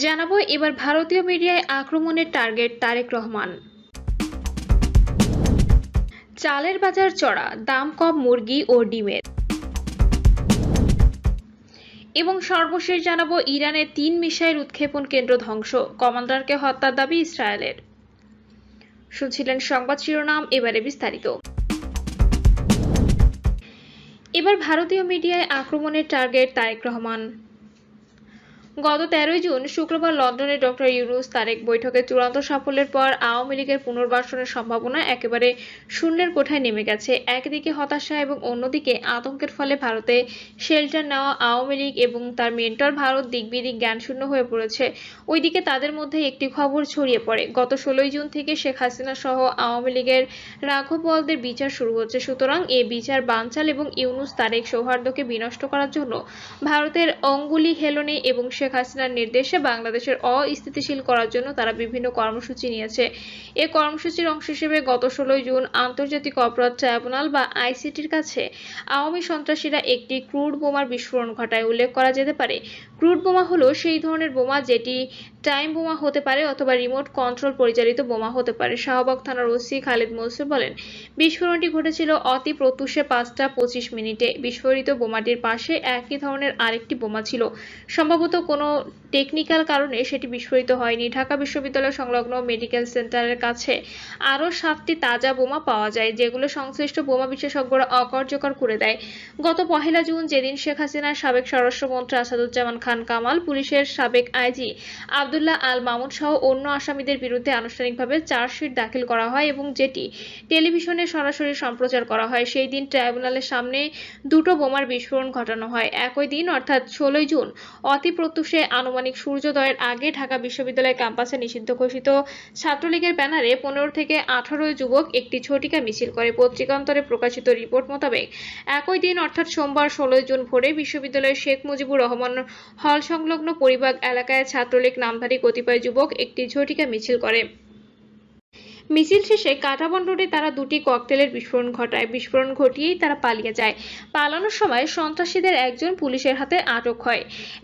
জানাবো এবার ভারতীয় মিডিয়ায় আক্রমণের টার্গেট তারেক রহমান। চালের বাজার চড়া, দাম কম মুরগি ও ডিমের। এবং সর্বশেষ জানাবো ইরানের 3 মিসাইল উৎক্ষেপণ কেন্দ্র ধ্বংস, কমান্ডারকে হত্যার দাবি ইসরায়েলের। শুনছিলেন সংবাদ শিরোনাম, এবারে বিস্তারিত। এবার ভারতীয় মিডিয়ায় আক্রমণের টার্গেট তারেক রহমান। গত 13 জুন শুক্রবার লন্ডনে ডক্টর ইউনূস তারেক বৈঠকে চূড়ান্ত সাফল্যের পর আওয়ামী লীগের পুনর্বাসনের সম্ভাবনা একেবারে শূন্যের কোঠায় নেমে গেছে। একদিকে হতাশা এবং অন্যদিকে আতঙ্কের ফলে ভারতে শেল্টার নেওয়া আওয়ামী লীগ এবং তার মেন্টর ভারত দিকবিদিক জ্ঞানশূন্য হয়ে পড়েছে। ওইদিকে তাদের মধ্যে একটি খবর ছড়িয়ে পড়ে, গত 16 জুন থেকে শেখ হাসিনা সহ আওয়ামী লীগের রাঘববোয়ালদের বিচার শুরু হচ্ছে। সুতরাং এ বিচার বানচাল এবং ইউনূস তারেক সৌহার্দ্যকে বিনষ্ট করার জন্য ভারতের অঙ্গুলি হেলনে এবং শেখ হাসিনার নির্দেশে বাংলাদেশের অস্থিতিশীল করার জন্য তারা বিভিন্ন কর্মসূচি নিয়েছে। এ কর্মসূচির অংশ হিসেবে গত 16 জুন আন্তর্জাতিক অপরাধ ট্রাইব্যুনাল বা আইসিটির কাছে আওয়ামী সন্ত্রাসীরা একটি ক্রুড বোমার বিস্ফোরণ ঘটায়। উল্লেখ করা যেতে পারে, ক্রুড বোমা হলো সেই ধরনের বোমা যেটি টাইম বোমা হতে পারে অথবা রিমোট কন্ট্রোল পরিচালিত বোমা হতে পারে। শাহবাগ থানার ওসি খালিদ মনসুর বলেন, বিস্ফোরণটি ঘটেছিল অতি প্রত্যুষে 5টা 25 মিনিটে। বিস্ফোরিত বোমাটির পাশে একই ধরনের আরেকটি বোমা ছিল। সম্ভবত কোনো টেকনিক্যাল কারণে সেটি বিস্ফোরিত হয়নি। ঢাকা বিশ্ববিদ্যালয় সংলগ্ন মেডিকেল সেন্টারের কাছে আরও 7টি তাজা বোমা পাওয়া যায়, যেগুলো সংশ্লিষ্ট বোমা বিশেষজ্ঞরা অকার্যকর করে দেয়। গত 1 জুন, যেদিন শেখ হাসিনার সাবেক স্বরাষ্ট্রমন্ত্রী আসাদুজ্জামান খান কামাল, পুলিশের সাবেক আইজি আব্দুল্লাহ আল মামুন সহ অন্য আসামিদের বিরুদ্ধে আনুষ্ঠানিকভাবে চার্জশিট দাখিল করা হয় এবং যেটি টেলিভিশনে সরাসরি সম্প্রচার করা হয়, সেই দিন ট্রাইব্যুনালের সামনে 2টো বোমার বিস্ফোরণ ঘটানো হয়। একই দিন অর্থাৎ 16 জুন অতি প্রত্যুষে আনুমানিক সূর্যোদয়ের আগে ঢাকা বিশ্ববিদ্যালয় ক্যাম্পাসে নিষিদ্ধ ঘোষিত ছাত্রলীগের ব্যানারে 15 থেকে 18 যুবক একটি ঝটিকা মিছিল করে। পত্রিকান্তরে প্রকাশিত রিপোর্ট মোতাবেক একই দিন অর্থাৎ সোমবার 16 জুন ভোরে বিশ্ববিদ্যালয়ের শেখ মুজিবুর রহমান হল সংলগ্ন পরিবাগ এলাকায় ছাত্রলীগ নামধারী কতিপয় যুবক একটি ঝটিকা মিছিল করে। মিছিল শেষে কাঁটাবন রোডে তারা 2টি ককটেলের বিস্ফোরণ ঘটায়। বিস্ফোরণ ঘটিয়েই তারা পালিয়ে যায়। পালানোর সময় সন্ত্রাসীদের একজন পুলিশের হাতে আটক হয়।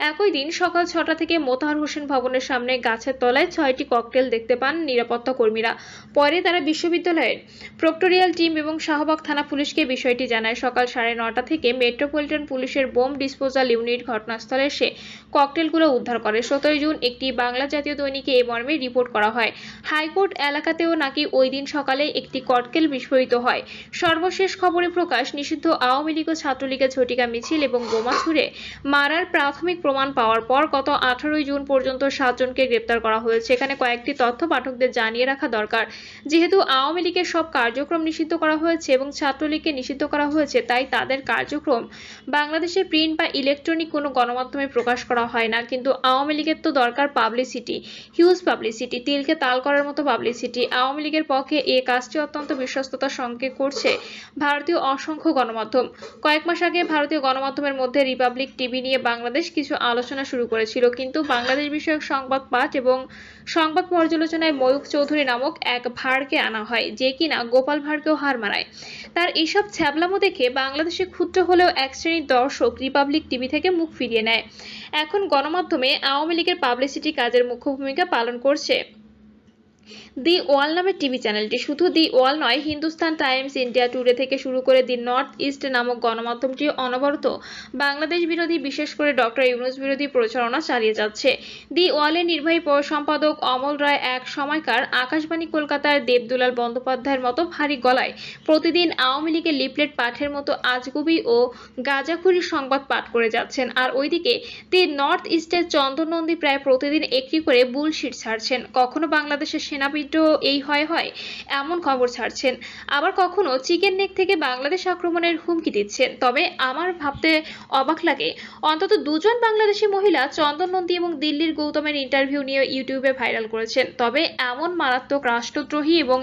একই দিন সকাল 6টা থেকে মোতাহার হোসেন ভবনের সামনে গাছের তলায় 6টি ককটেল দেখতে পান নিরাপত্তা কর্মীরা। পরে তারা বিশ্ববিদ্যালয়ের প্রক্টোরিয়াল টিম এবং শাহবাগ থানা পুলিশকে বিষয়টি জানায়। সকাল 9:30 থেকে মেট্রোপলিটন পুলিশের বোম ডিসপোজাল ইউনিট ঘটনাস্থলে এসে ককটেলগুলো উদ্ধার করে। 17 জুন একটি বাংলা জাতীয় দৈনিকে এ মর্মে রিপোর্ট করা হয়, হাইকোর্ট এলাকাতেও নাকি ওই দিন সকালে একটি ককটেল বিস্ফোরিত হয়। সর্বশেষ খবরে প্রকাশ, নিষিদ্ধ আওয়ামী লীগ ও ছাত্রলীগের ঝটিকা মিছিল এবং বোমা ছুড়ে মারার প্রাথমিক প্রমাণ পাওয়ার পর গত 18 জুন পর্যন্ত 7 জনকে গ্রেপ্তার করা হয়েছে। এখানে কয়েকটি তথ্য পাঠকদের জানিয়ে রাখা দরকার। যেহেতু আওয়ামী লীগের সব কার্যক্রম নিষিদ্ধ করা হয়েছে এবং ছাত্রলীগকে নিষিদ্ধ করা হয়েছে, তাই তাদের কার্যক্রম বাংলাদেশের প্রিন্ট বা ইলেকট্রনিক কোনো গণমাধ্যমে প্রকাশ করা হয় না। কিন্তু আওয়ামী লীগের তো দরকার পাবলিসিটি, হিউজ পাবলিসিটি, তিলকে তাল করার মতো পাবলিসিটি। আওয়ামী লীগের পক্ষে এই কাজটি অত্যন্ত বিশ্বস্ততার সঙ্গে করছে ভারতীয় অসংখ্য গণমাধ্যম। কয়েক মাস আগে ভারতীয় গণমাধ্যমের মধ্যে রিপাবলিক টিভি নিয়ে বাংলাদেশ কিছু আলোচনা শুরু করেছিল, কিন্তু বাংলাদেশ বিষয়ক সংবাদ পাঠ এবং সংবাদ পর্যালোচনায় ময়ূক চৌধুরী নামক এক ভাড়কে আনা হয়, যে কিনা গোপাল ভাড়কেও হার মানায়। তার এসব ছ্যাবলামো দেখে বাংলাদেশে ক্ষুদ্র হলেও এক শ্রেণীর দর্শক রিপাবলিক টিভি থেকে মুখ ফিরিয়ে নেয়। এখন গণমাধ্যমে আওয়ামী লীগের পাবলিসিটি কাজের মুখ্য ভূমিকা পালন করছে দি ওয়াল নামের টিভি চ্যানেলটি। শুধু দি ওয়াল নয়, হিন্দুস্তান টাইমস, ইন্ডিয়া টুডে থেকে শুরু করে দি নর্থ ইস্ট নামক গণমাধ্যমটি অনবরত বাংলাদেশ বিরোধী, বিশেষ করে ডক্টর ইউনূস বিরোধী প্রচারণা চালিয়ে যাচ্ছে। দি ওয়ালের নির্বাহী সম্পাদক অমল রায় এক সময়কার আকাশবাণী কলকাতার দেবদুলাল বন্দ্যোপাধ্যায়ের মতো ভারী গলায় প্রতিদিন আওয়ামী লীগের লিফলেট পাঠের মতো আজগুবি ও গাঁজাখুরি সংবাদ পাঠ করে যাচ্ছেন। আর ওইদিকে দি নর্থ ইস্টের চন্দন নন্দী প্রায় প্রতিদিন একটি করে বুলশিট ছাড়ছেন। কখনো বাংলাদেশের সেনা বিদ্রোহ এই হয় এমন খবর ছাড়ছেন, আবার কখনো চিকেন নেক থেকে বাংলাদেশ আক্রমণের হুমকি দিচ্ছেন। তবে আমার ভাবতে অবাক লাগে, অন্তত 2 জন বাংলাদেশি মহিলা চন্দন নন্দী এবং দিল্লির গৌতমের ইন্টারভিউ নিয়ে ইউটিউবে ভাইরাল করেছেন। তবে এমন মারাত্মক রাষ্ট্রদ্রোহী এবং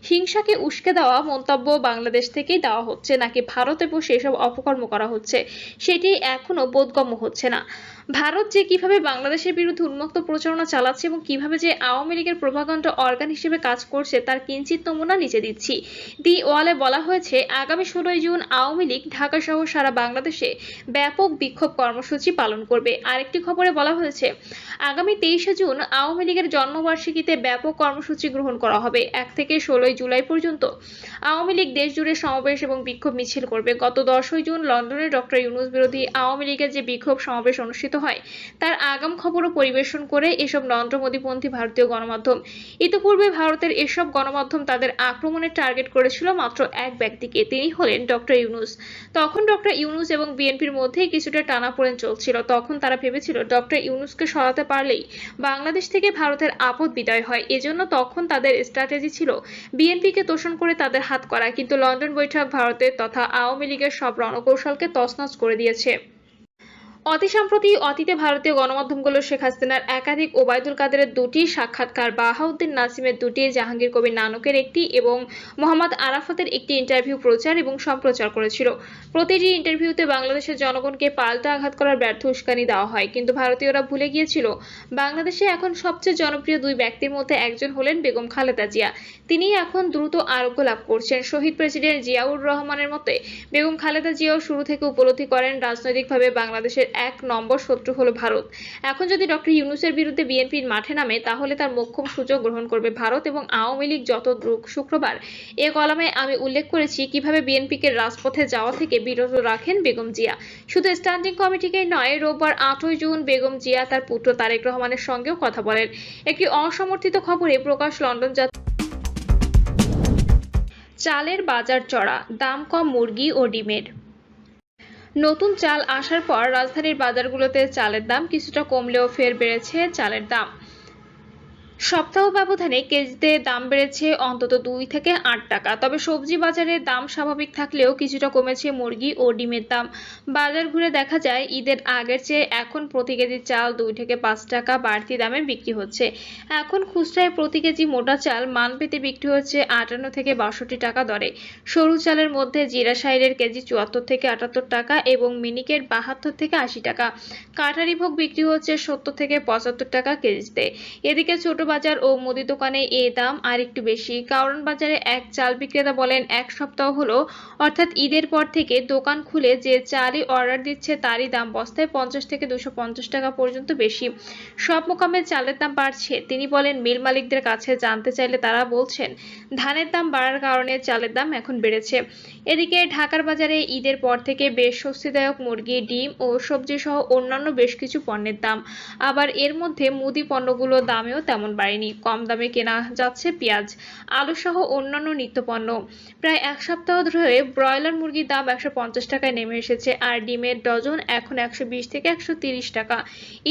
হিংসাকে উস্কে দেওয়া মন্তব্য বাংলাদেশ থেকেই দেওয়া হচ্ছে নাকি ভারতে বসে এসব অপকর্ম করা হচ্ছে, সেটি এখনো বোধগম্য হচ্ছে না। ভারত যে কিভাবে বাংলাদেশের বিরুদ্ধে উন্মুক্ত প্রচারণা চালাচ্ছে এবং কিভাবে যে আওয়ামী লীগের প্রোপাগান্ডা অর্গান হিসেবে কাজ করছে তার কিঞ্চিত নমুনা নিচে দিচ্ছি। দি ওয়ালে বলা হয়েছে, আগামী 16 জুন আওয়ামী লীগ ঢাকা সহ সারা বাংলাদেশে ব্যাপক বিক্ষোভ কর্মসূচি পালন করবে। আরেকটি খবরে বলা হয়েছে, আগামী 23 জুন আওয়ামী লীগের জন্মবার্ষিকীতে ব্যাপক কর্মসূচি গ্রহণ করা হবে। 1 থেকে 16 জুলাই পর্যন্ত আওয়ামী লীগ দেশজুড়ে সমাবেশ এবং বিক্ষোভ মিছিল করবে। গত 10 জুন লন্ডনে ডক্টর ইউনূস বিরোধী আওয়ামী লীগের যে বিক্ষোভ সমাবেশ অনুষ্ঠিত হয় তার আগাম খবরও পরিবেশন করে এসব নরেন্দ্র মোদীপন্থী ভারতীয় গণমাধ্যম। ইতিপূর্বে ভারতের এসব গণমাধ্যম তাদের আক্রমণের টার্গেট করেছিল মাত্র এক ব্যক্তিকে, তিনি হলেন ডক্টর ইউনূস। তখন ডক্টর ইউনূস এবং বিএনপির মধ্যে কিছুটা টানাপোড়েন চলছিল। তখন তারা ভেবেছিল ডক্টর ইউনূসকে সরাতে পারলেই বাংলাদেশ থেকে ভারতের আপদ বিদায় হয়। এজন্য তখন তাদের স্ট্র্যাটেজি ছিল বিএনপিকে তোষণ করে তাদের হাত করা। কিন্তু লন্ডন বৈঠক ভারতের তথা আওয়ামী লীগের সব রণকৌশলকে তছনছ করে দিয়েছে। অতি সম্প্রতি অতীতে ভারতীয় গণমাধ্যমগুলো শেখ হাসিনার একাধিক, ওবায়দুল কাদেরের 2টি সাক্ষাৎকার, বাহাউদ্দিন নাসিমের 2টি, জাহাঙ্গীর কবির নানকের 1টি এবং মোহাম্মদ আরাফাতের 1টি ইন্টারভিউ প্রচার এবং সম্প্রচার করেছিল। প্রতিটি ইন্টারভিউতে বাংলাদেশের জনগণকে পাল্টা আঘাত করার ব্যর্থ উস্কানি দেওয়া হয়। কিন্তু ভারতীয়রা ভুলে গিয়েছিল বাংলাদেশে এখন সবচেয়ে জনপ্রিয় 2 ব্যক্তির মধ্যে একজন হলেন বেগম খালেদা জিয়া। তিনি এখন দ্রুত আরোগ্য লাভ করছেন। শহীদ প্রেসিডেন্ট জিয়াউর রহমানের মতে বেগম খালেদা জিয়াও শুরু থেকে উপলব্ধি করেন রাজনৈতিকভাবে বাংলাদেশের 1 নম্বর শত্রু হলো ভারত। এখন যদি ডক্টর ইউনূসের বিরুদ্ধে বিএনপির মাঠে নামে তাহলে তার মোক্ষম সুযোগ গ্রহণ করবে ভারত এবং আওয়ামী লীগ যত দ্রুত। শুক্রবার এ কলামে আমি উল্লেখ করেছি কিভাবে বিএনপিকে রাজপথে যাওয়া থেকে বিরত রাখেন বেগম জিয়া। শুধু স্ট্যান্ডিং কমিটিকেই নয়, রোববার 8 জুন বেগম জিয়া তার পুত্র তারেক রহমানের সঙ্গেও কথা বলেন। একটি অসমর্থিত খবরে প্রকাশ, লন্ডন চালের বাজার চড়া, দাম কম মুরগি ও ডিমের। নতুন চাল আসার পর রাজধানীর বাজারগুলোতে চালের দাম কিছুটা কমলেও ফের বেড়েছে চালের দাম। সপ্তাহ ব্যবধানে কেজিতে দাম বেড়েছে অন্তত 2 থেকে 8 টাকা। তবে সবজি বাজারে দাম স্বাভাবিক থাকলেও কিছুটা কমেছে মুরগি ও ডিমের দাম। বাজার ঘুরে দেখা যায় ঈদের আগের চেয়ে এখন প্রতি কেজি চাল 2 থেকে 5 টাকা বাড়তি দামে বিক্রি হচ্ছে। এখন খুচরায় প্রতি কেজি মোটা চাল মান পেতে বিক্রি হচ্ছে 58 থেকে 62 টাকা দরে। সরু চালের মধ্যে জিরা সাইলের কেজি 74 থেকে 78 টাকা এবং মিনিকেট 72 থেকে 80 টাকা। কাঠারি ভোগ বিক্রি হচ্ছে 70 থেকে 75 টাকা কেজিতে। এদিকে ছোট বাজার ও মুদি দোকানে এই দাম আর একটু বেশি। কারণ বাজারে এক চাল বিক্রেতা বলেন, 1 সপ্তাহ হলো অর্থাৎ ঈদের পর থেকে দোকান খুলে যে চালই অর্ডার দিচ্ছে তারই দাম বস্তায় 50 থেকে 250 টাকা পর্যন্ত বেশি। সব মোকামে চালের দাম বাড়ছে। তিনি বলেন, মিল মালিকদের কাছে জানতে চাইলে তারা বলছেন ধানের দাম বাড়ার কারণে চালের দাম এখন বেড়েছে। এদিকে ঢাকার বাজারে ঈদের পর থেকে বেশ স্বস্তিদায়ক মুরগি, ডিম ও সবজি সহ অন্যান্য বেশ কিছু পণ্যের দাম। আবার এর মধ্যে মুদি পণ্যগুলোর দামেও তেমন বাড়েনি। কম দামে কেনা যাচ্ছে পেঁয়াজ, আলু সহ অন্যান্য নিত্যপণ্য। প্রায় 1 সপ্তাহ ধরে ব্রয়লার মুরগির দাম 150 টাকায় নেমে এসেছে আর ডিমের ডজন এখন 120 থেকে 130 টাকা।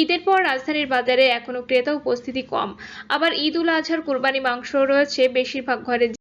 ঈদের পর রাজধানীর বাজারে এখনো ক্রেতা উপস্থিতি কম। আবার ঈদ উল আজহার কুরবানি মাংস রয়েছে বেশিরভাগ ঘরে।